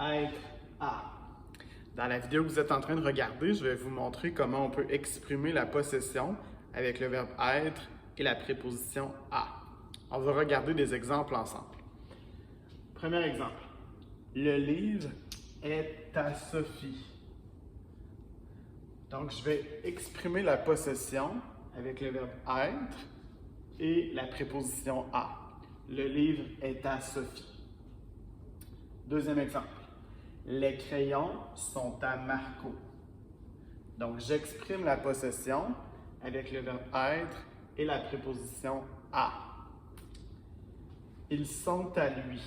être à. Dans la vidéo que vous êtes en train de regarder, je vais vous montrer comment on peut exprimer la possession avec le verbe être et la préposition à. On va regarder des exemples ensemble. Premier exemple. Le livre est à Sophie. Donc, je vais exprimer la possession avec le verbe être et la préposition à. Le livre est à Sophie. Deuxième exemple. Les crayons sont à Marco. Donc, j'exprime la possession avec le verbe être et la préposition à. Ils sont à lui.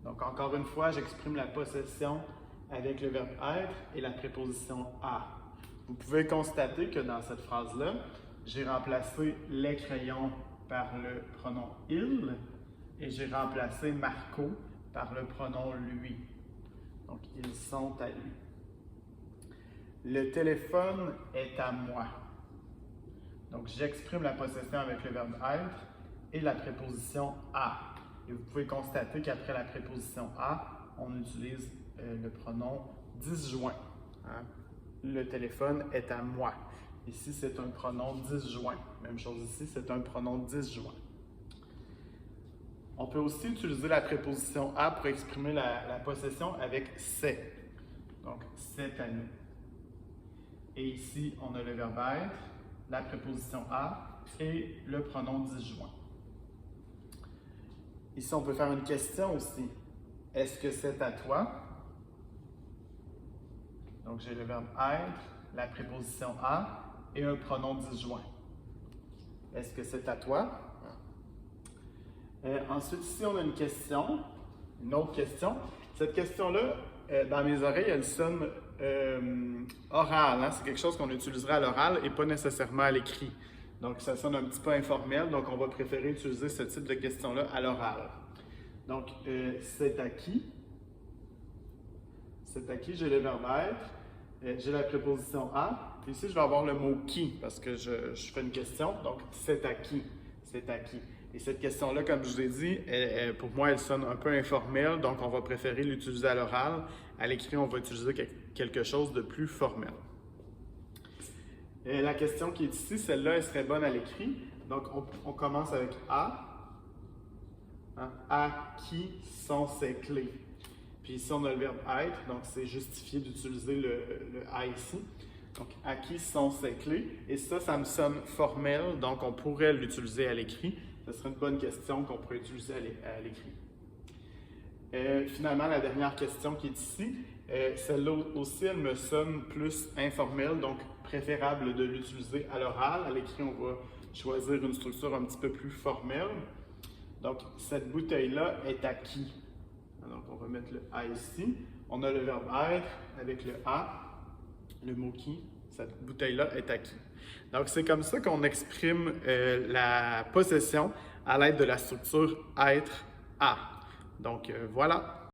Donc, encore une fois, j'exprime la possession avec le verbe être et la préposition à. Vous pouvez constater que dans cette phrase-là, j'ai remplacé les crayons par le pronom il et j'ai remplacé Marco par le pronom lui. Donc, ils sont à lui. Le téléphone est à moi. Donc, j'exprime la possession avec le verbe être et la préposition à. Et vous pouvez constater qu'après la préposition à, on utilise le pronom disjoint. Hein? Le téléphone est à moi. Ici, c'est un pronom disjoint. Même chose ici, c'est un pronom disjoint. On peut aussi utiliser la préposition à pour exprimer la possession avec c'est. Donc, c'est à nous. Et ici, on a le verbe être, la préposition à et le pronom disjoint. Ici, on peut faire une question aussi. Est-ce que c'est à toi? Donc, j'ai le verbe être, la préposition à et un pronom disjoint. Est-ce que c'est à toi? Ensuite, ici, on a une question, une autre question. Cette question-là, dans mes oreilles, elle sonne orale. Hein? C'est quelque chose qu'on utiliserait à l'oral et pas nécessairement à l'écrit. Donc, ça sonne un petit peu informel, donc on va préférer utiliser ce type de question-là à l'oral. Donc, c'est à qui? C'est à qui? J'ai le verbe être, j'ai la préposition à. Puis ici, je vais avoir le mot qui, parce que je fais une question. Donc, c'est à qui? C'est à qui? Et cette question-là, comme je vous ai dit, pour moi, elle sonne un peu informelle, donc on va préférer l'utiliser à l'oral. À l'écrit, on va utiliser quelque chose de plus formel. La question qui est ici, celle-là, elle serait bonne à l'écrit. Donc, on commence avec à. Hein? À qui sont ces clés? Puis ici, on a le verbe être, donc c'est justifié d'utiliser le à ici. Donc, à qui sont ces clés? Et ça me sonne formel, donc on pourrait l'utiliser à l'écrit. Ce serait une bonne question qu'on pourrait utiliser à l'écrit. Finalement, la dernière question qui est ici, celle-là aussi, elle me sonne plus informelle, donc préférable de l'utiliser à l'oral. À l'écrit, on va choisir une structure un petit peu plus formelle. Donc, cette bouteille-là est à qui? Donc, on va mettre le à ici. On a le verbe être avec le à, le mot qui. Cette bouteille-là est à qui? Donc, c'est comme ça qu'on exprime la possession à l'aide de la structure être à. Donc, voilà.